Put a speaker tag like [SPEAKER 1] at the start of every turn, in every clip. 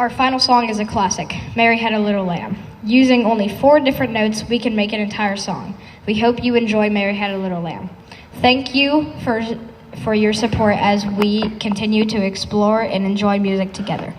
[SPEAKER 1] Our final song is a classic, Mary Had a Little Lamb. Using only 4 different notes, we can make an entire song. We hope you enjoy Mary Had a Little Lamb. Thank you for your support as we continue to explore and enjoy music together.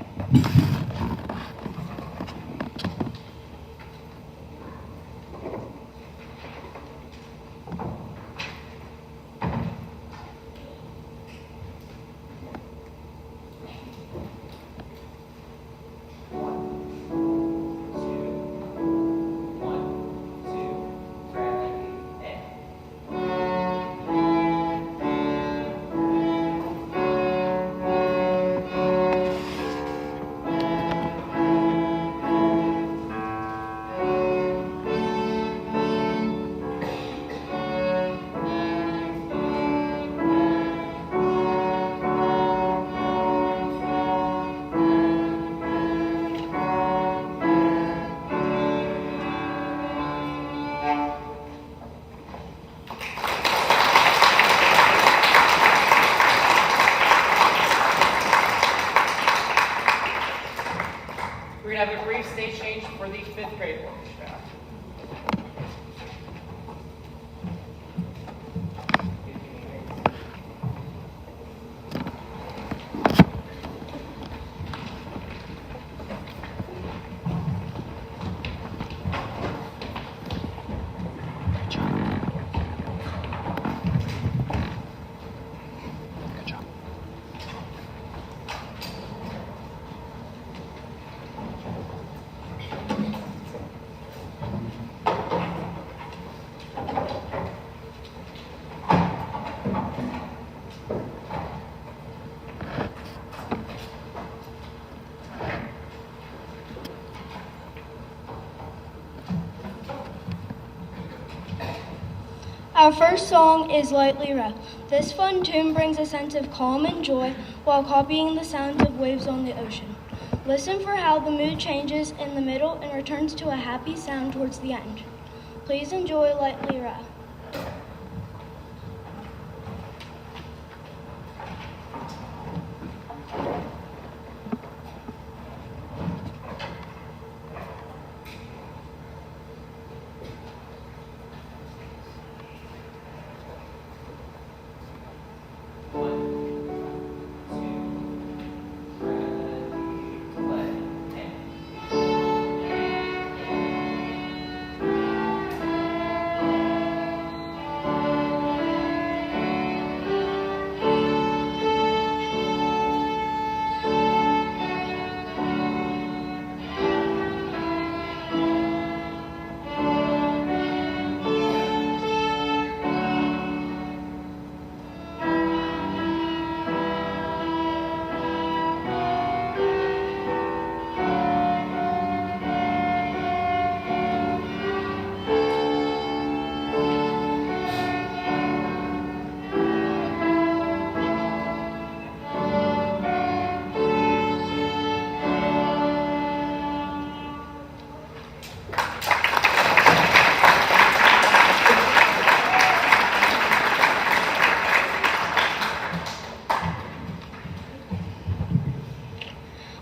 [SPEAKER 2] We're going to have a brief stage change for the 5th grade orchestra.
[SPEAKER 3] Our first song is Lightly Rough. This fun tune brings a sense of calm and joy while copying the sounds of waves on the ocean. Listen for how the mood changes in the middle and returns to a happy sound towards the end. Please enjoy Lightly Rough.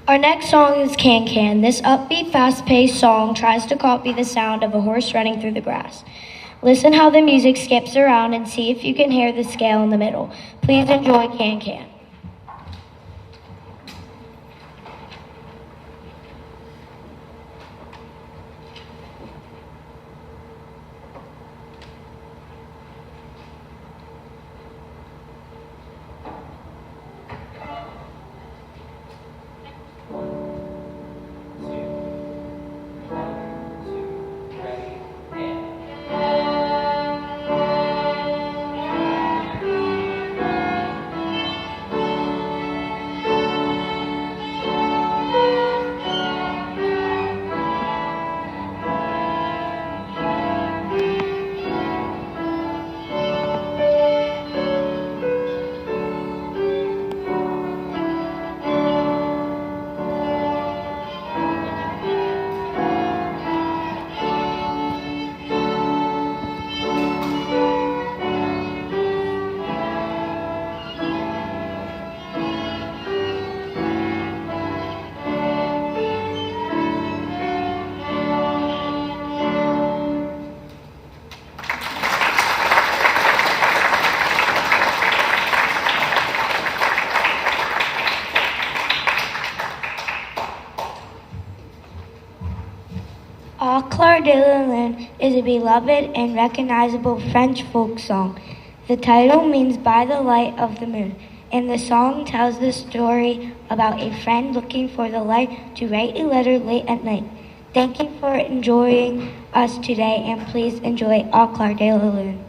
[SPEAKER 4] Our next song is Can Can. This upbeat, fast-paced song tries to copy the sound of a horse running through the grass. Listen how the music skips around and see if you can hear the scale in the middle. Please enjoy Can Can. de la Lune is a beloved and recognizable French folk song. The title means by the light of the moon, and the song tells the story about a friend looking for the light to write a letter late at night. Thank you for enjoying us today, and please enjoy Au clair de la Lune.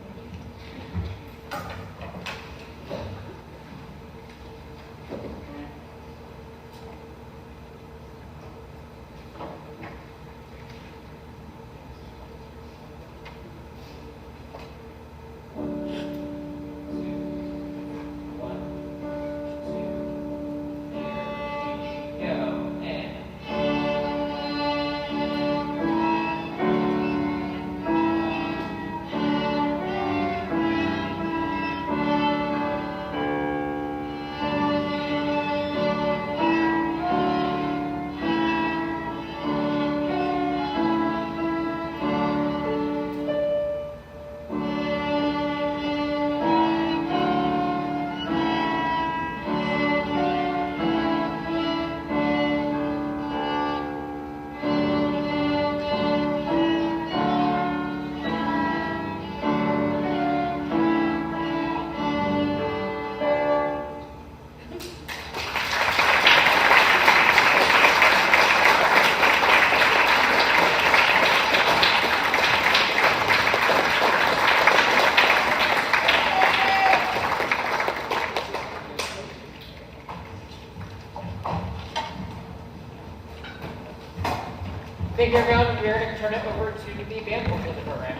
[SPEAKER 2] Thank you, everyone. We're going to turn it over to the band portion of the program.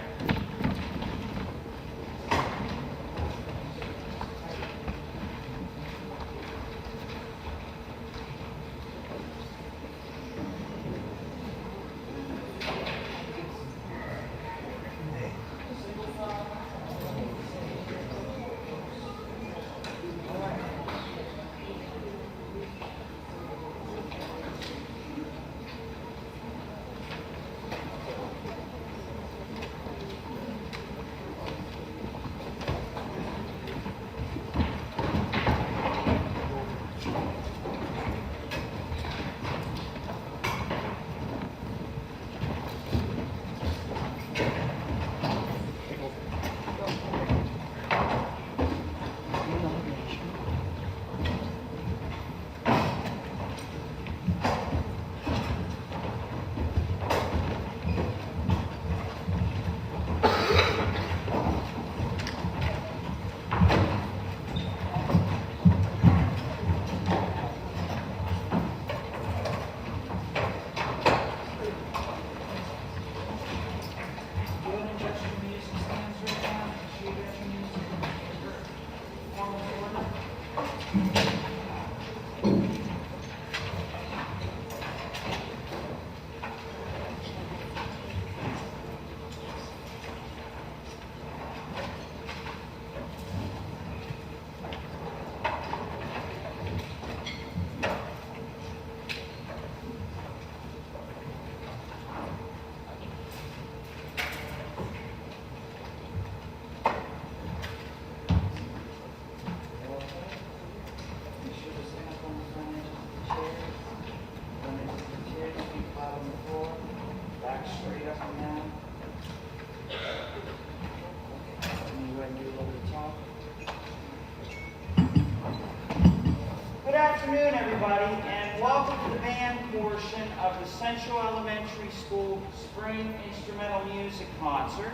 [SPEAKER 5] Good afternoon, everybody, and welcome to the band portion of the Central Elementary School Spring Instrumental Music Concert.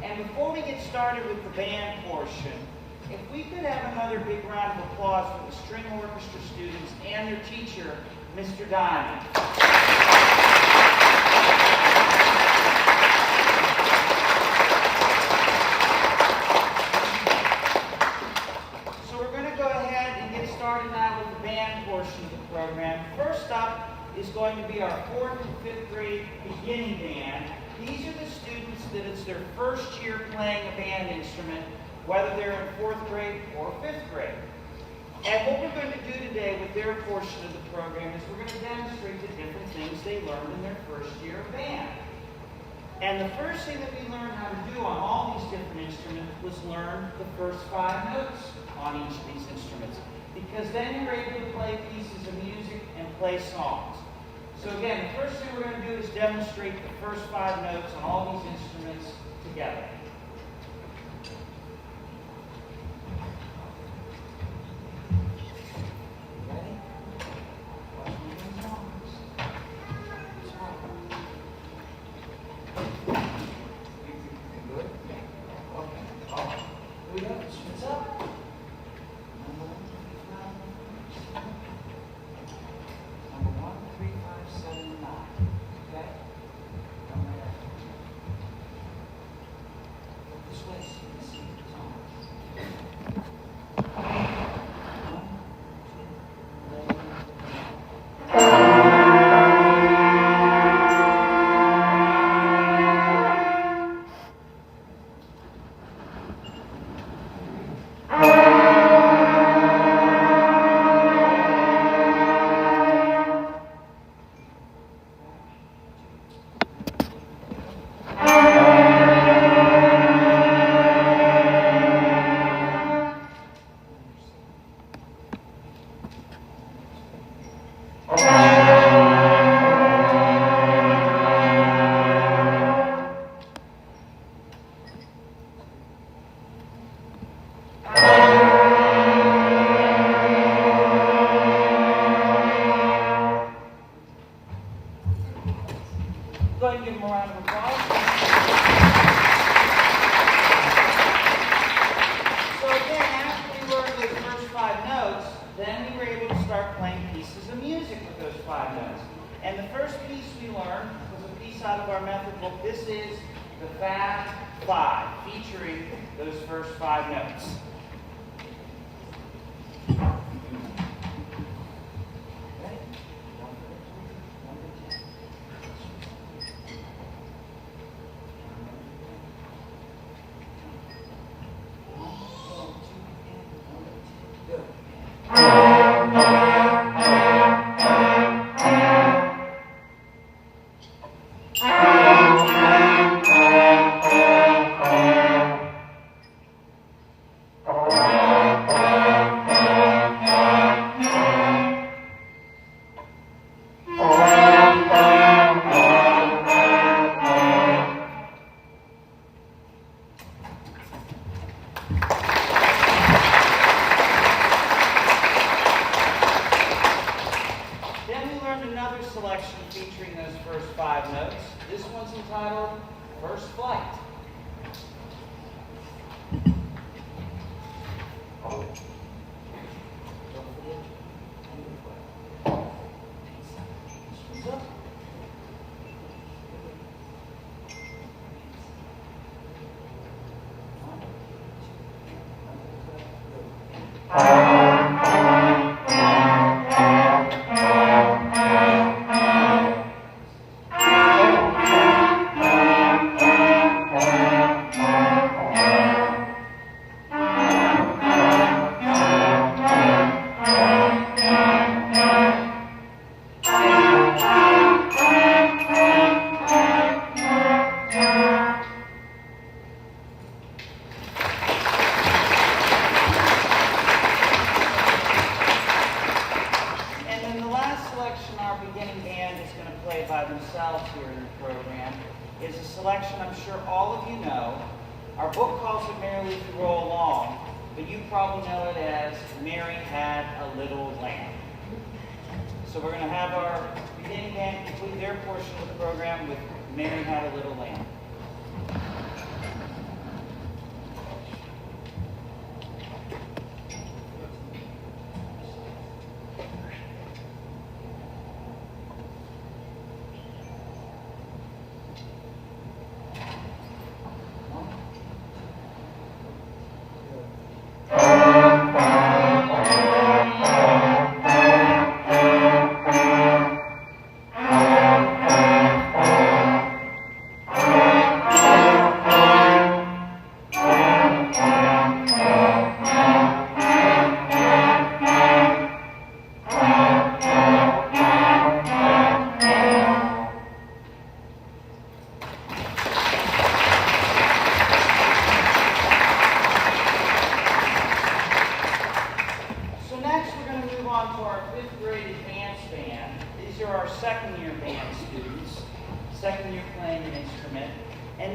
[SPEAKER 5] And before we get started with the band portion, if we could have another big round of applause for the string orchestra students and their teacher, Mr. Diamond. So we're going to go ahead and get started now with the band portion of the program. First up is going to be our 4th and 5th grade beginning band. These are the students that it's their first year playing a band instrument, whether they're in 4th grade or 5th grade. And what we're going to do today with their portion of the program is we're going to demonstrate the different things they learned in their first year of band. And the first thing that we learned how to do on all these different instruments was learn the first 5 notes on each of these instruments, because then you're able to play pieces of music and play songs. So again, the first thing we're going to do is demonstrate the first 5 notes on all these instruments together. Ready? Watch me do these arms. That's right. You good? Okay. Oh, here we go. Instruments up. Number 1, 3, 5, 7, 9. Okay? Come right up. Look this way so you can see the tones. 5 notes, then we were able to start playing pieces of music with those 5 notes. And the first piece we learned was a piece out of our method book. This is the Fast 5, featuring those first 5 notes. Selection featuring those first 5 notes. This one's entitled First Flight. By themselves here in the program is a selection I'm sure all of you know. Our book calls it Merrily We Roll Along, but you probably know it as Mary Had a Little Lamb. So we're going to have our beginning band complete their portion of the program with Mary Had a Little Lamb.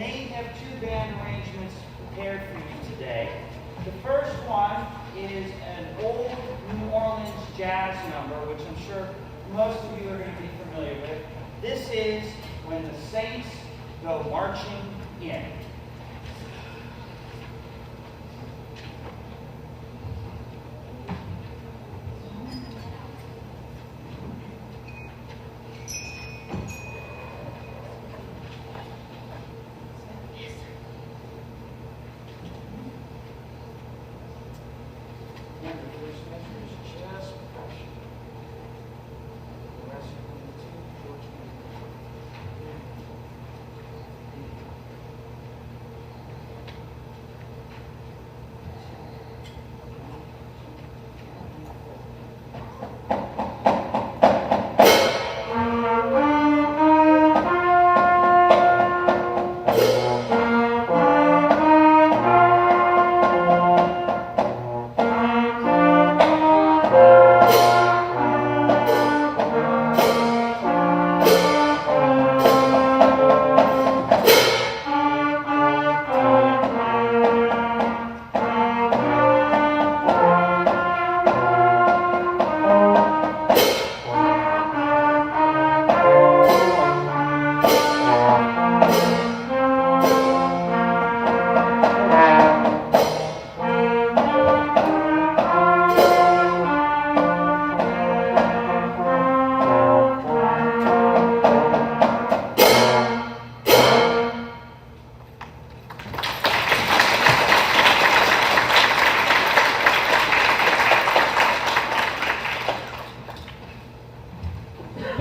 [SPEAKER 5] and they have two band arrangements prepared for you today. The first one is an old New Orleans jazz number, which I'm sure most of you are going to be familiar with. This is When the Saints Go Marching In.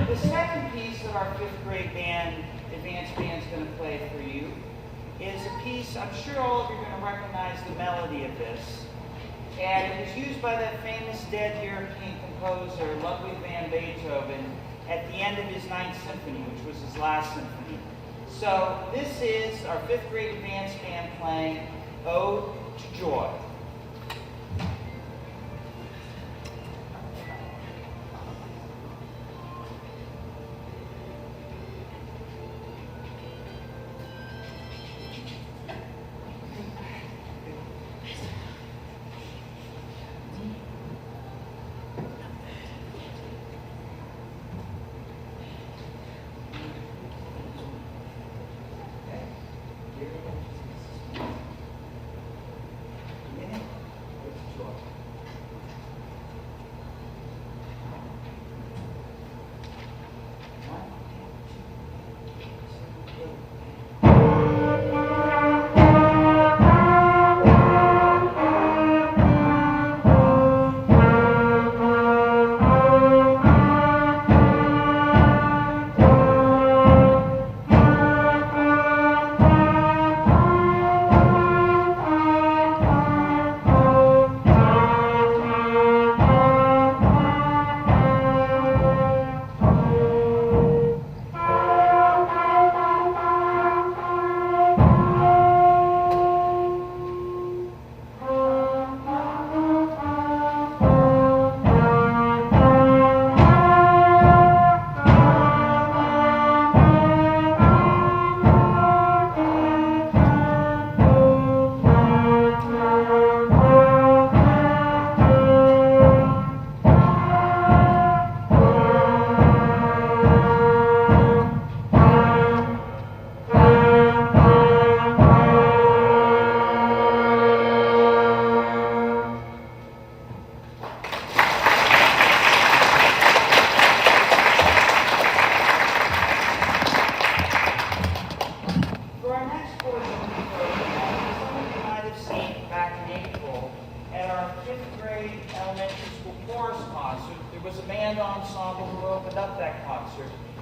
[SPEAKER 5] The second piece that our fifth grade band, advanced band, is going to play for you is a piece, I'm sure all of you are going to recognize the melody of this. And it was used by that famous dead European composer, Ludwig van Beethoven, at the end of his Ninth Symphony, which was his last symphony. So this is our fifth grade advanced band playing Ode to Joy.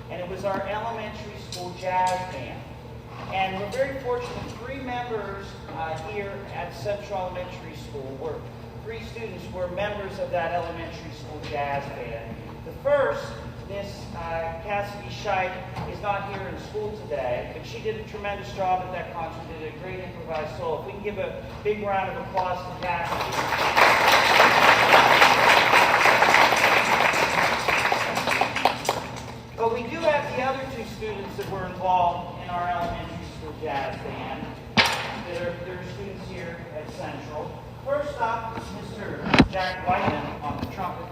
[SPEAKER 5] And it was our elementary school jazz band. And we're very fortunate, 3 members here at Central Elementary School were, 3 students were members of that elementary school jazz band. The first, Miss Cassidy Scheid, is not here in school today, but she did a tremendous job at that concert, did a great improvised solo. If we can give a big round of applause to Cassidy. But we do have the other 2 students that were involved in our elementary school School Jazz Band. They're students here at Central. First up is Mr. Jack Whiteman on the trumpet.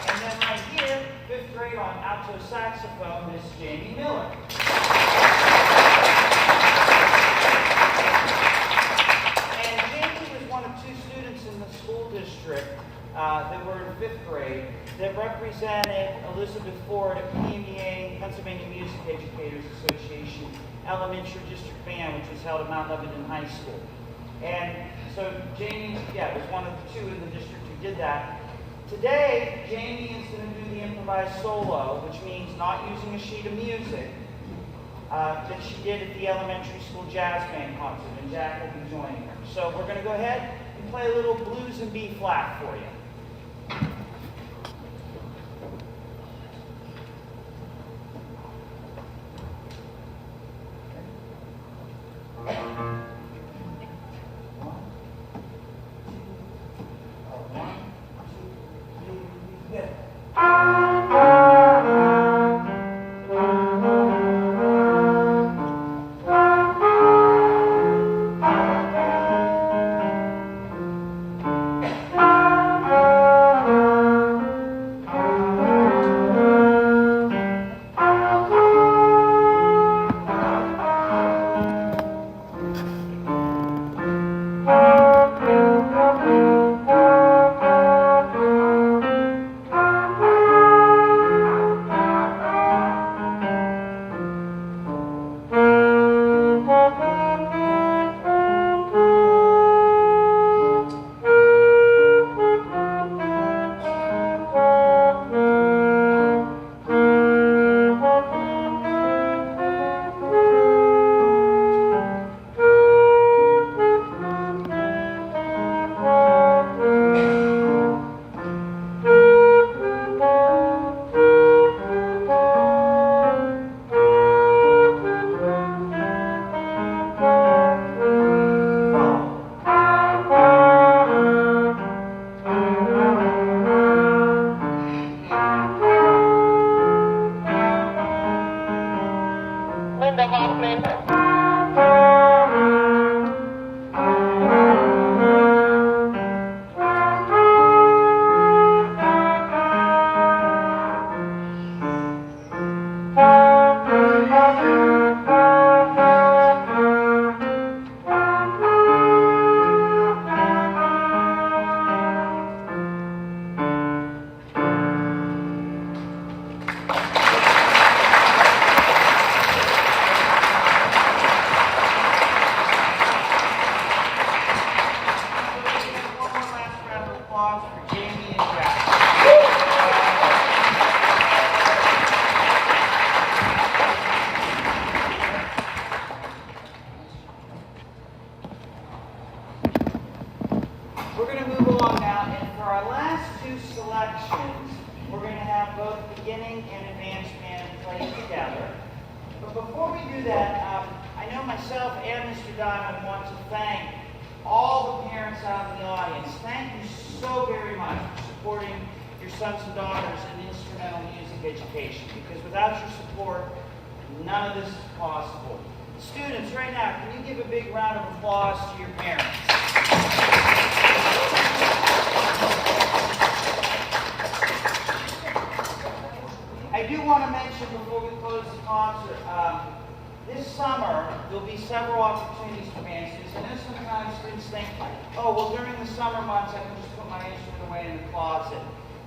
[SPEAKER 5] And then right here, 5th grade on alto saxophone, Miss Jamie Miller. And Jamie was one of 2 students in the school district that were in 5th grade that represented Elizabeth Ford at PMEA, Pennsylvania Music Educators Association, Elementary District Band, which was held at Mount Lebanon High School. And so Jamie, was one of the 2 in the district who did that. Today, Jamie is going to do the improvised solo, which means not using a sheet of music that she did at the elementary school jazz band concert, and Jack will be joining her. So we're going to go ahead and play a little blues and B flat for you.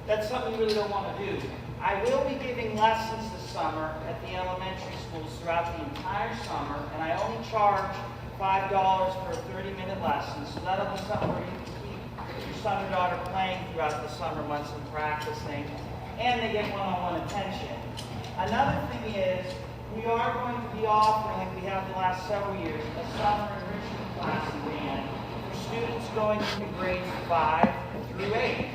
[SPEAKER 5] That's something you really don't want to do. I will be giving lessons this summer at the elementary schools throughout the entire summer, and I only charge $5 for a 30-minute lesson, so that'll be something where you can keep your son or daughter playing throughout the summer months and practicing, and they get one-on-one attention. Another thing is, we are going to be offering, like we have the last several years, a summer enrichment class in band for students going into grades 5 through 8.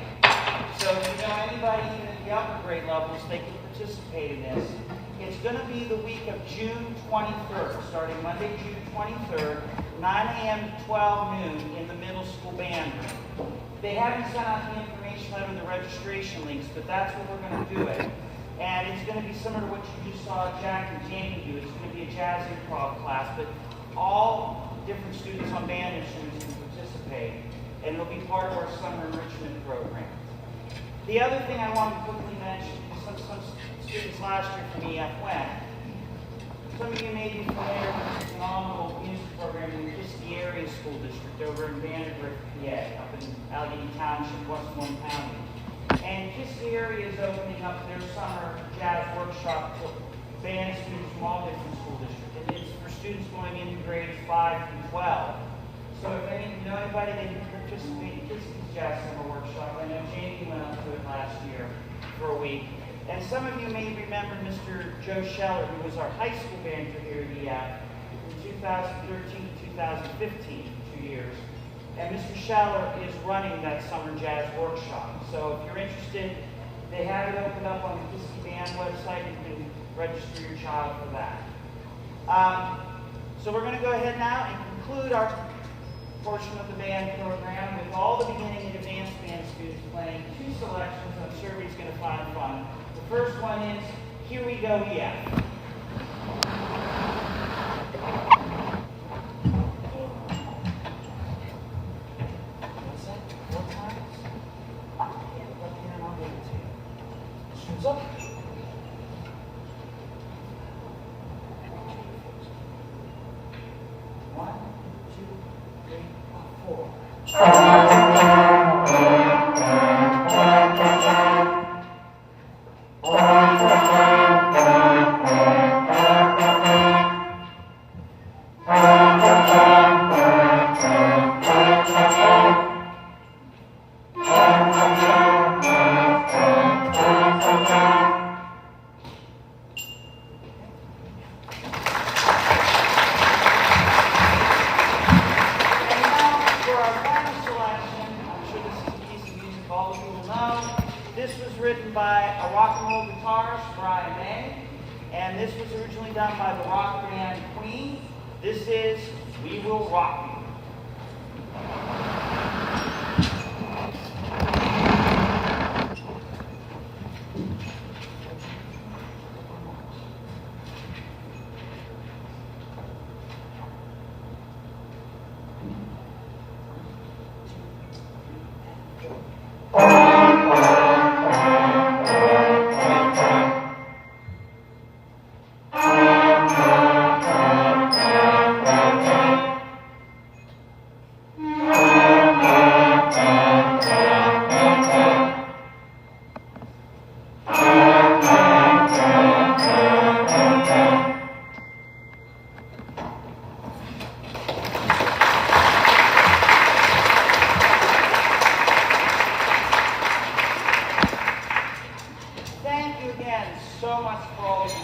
[SPEAKER 5] So if you know anybody even at the upper grade levels, they can participate in this. It's going to be the week of June 23rd, starting Monday, June 23rd, 9 a.m. to 12 noon in the middle school band room. They haven't sent out the information information letter, the registration links, but that's what we're going to do it. And it's going to be similar to what you just saw Jack and Jamie do. It's going to be a jazz improv class, but all different students on band instruments can participate, and it'll be part of our summer enrichment program. The other thing I wanted to quickly mention, some students last year from EF went. Some of you may be familiar with this phenomenal music program in the Kiski Area School District over in Vandergrift, PA, up in Allegheny Township, Westmoreland County. And Kiski Area is opening up their summer jazz workshop for band students from all different school districts. And it's for students going into grades 5 through 12. So if you know anybody that can participate in Kiski's Jazz Summer Workshop, I know Jamie went up to it last year for a week. And some of you may remember Mr. Joe Scheller, who was our high school banter here at EF from 2013 to 2015, 2 years. And Mr. Scheller is running that summer jazz workshop. So if you're interested, they have it open up on the Kiski Band website. You can register your child for that. So we're going to go ahead now and conclude our portion of the band program with all the beginning and advanced band students playing 2 selections I'm sure everybody's going to find fun. The first one is Here We Go, Yeah. What's that? What time? Let me know, I'll give it to you. Shoes up. One, 2, 3, 4. This was written by a rock and roll guitarist, Brian May, and this was originally done by the rock band Queen. This is We Will Rock You. Thank you again so much for all of you.